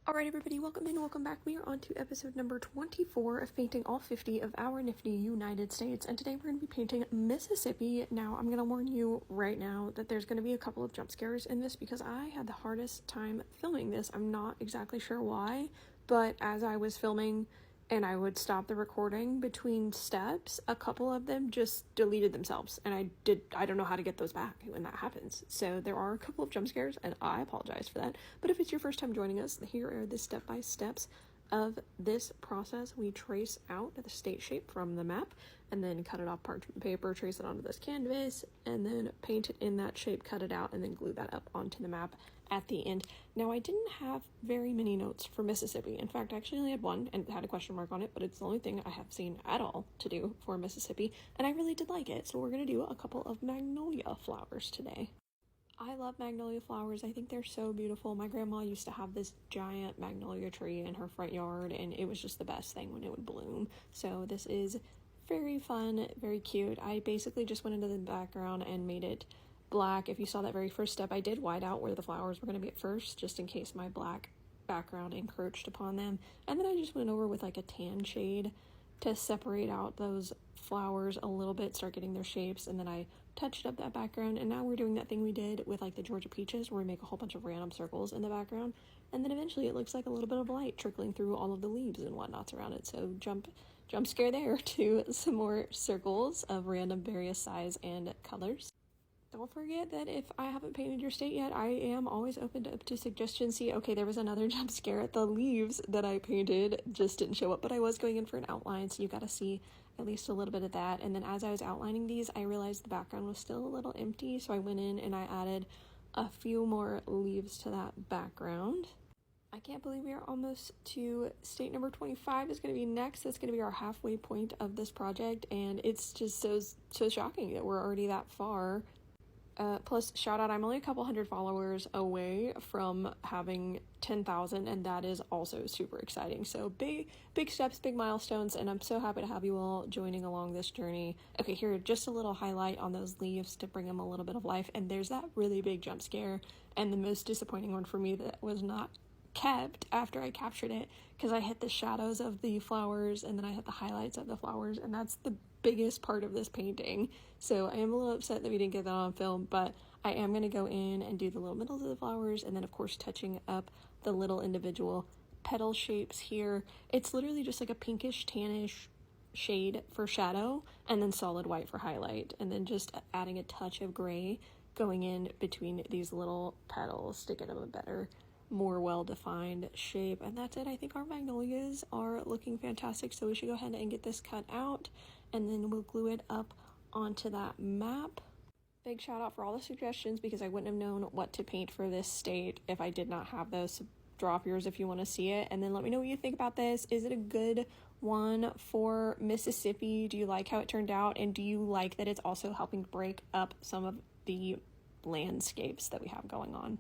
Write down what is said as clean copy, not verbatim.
Alright everybody, welcome in, welcome back. We are on to episode number 24 of painting all 50 of our nifty United States, and today we're going to be painting Mississippi. Now, I'm going to warn you right now that there's going to be a couple of jump scares in this because I had the hardest time filming this. I'm not exactly sure why, but as I was filming and I would stop the recording between steps, a couple of them just deleted themselves, and I don't know how to get those back when that happens. So there are a couple of jump scares, and I apologize for that. But if it's your first time joining us, here are the step-by-steps of this process. We trace out the state shape from the map, and then cut it off parchment paper, trace it onto this canvas, and then paint it in that shape, cut it out, and then glue that up onto the map at the end. Now, I didn't have very many notes for Mississippi. In fact, I actually only had one and had a question mark on it, but it's the only thing I have seen at all to do for Mississippi, and I really did like it. So we're going to do a couple of magnolia flowers today. I love magnolia flowers. I think they're so beautiful. My grandma used to have this giant magnolia tree in her front yard, and it was just the best thing when it would bloom. So this is very fun, very cute. I basically just went into the background and made it black. If you saw that very first step, I did white out where the flowers were going to be at first, just in case my black background encroached upon them. And then I just went over with like a tan shade to separate out those flowers a little bit, start getting their shapes, and then I touched up that background. And now we're doing that thing we did with like the Georgia peaches, where we make a whole bunch of random circles in the background, and then eventually it looks like a little bit of light trickling through all of the leaves and whatnots around it. So jump scare there to some more circles of random various size and colors. Don't forget that if I haven't painted your state yet, I am always open to suggestions. See, okay, there was another jump scare. The leaves that I painted just didn't show up, but I was going in for an outline, so you got to see at least a little bit of that. And then as I was outlining these, I realized the background was still a little empty, so I went in and I added a few more leaves to that background. I can't believe we are almost to state number 25 is going to be next. That's going to be our halfway point of this project, and it's just so shocking that we're already that far. Plus, shout out, I'm only a couple hundred followers away from having 10,000, and that is also super exciting. So big steps, big milestones, and I'm so happy to have you all joining along this journey. Okay, here, just a little highlight on those leaves to bring them a little bit of life, and there's that really big jump scare, and the most disappointing one for me that was not kept after I captured it, because I hit the shadows of the flowers and then I hit the highlights of the flowers, and that's the biggest part of this painting. So I am a little upset that we didn't get that on film, but I am going to go in and do the little middles of the flowers, and then of course touching up the little individual petal shapes here. It's literally just like a pinkish tannish shade for shadow, and then solid white for highlight, and then just adding a touch of gray going in between these little petals to get them a better, more well-defined shape. And that's it. I think our magnolias are looking fantastic, so we should go ahead and get this cut out, and then we'll glue it up onto that map. Big shout out for all the suggestions, because I wouldn't have known what to paint for this state if I did not have those. So drop yours if you want to see it, and then let me know what you think about this. Is it a good one for Mississippi? Do you like how it turned out, and do you like that it's also helping break up some of the landscapes that we have going on?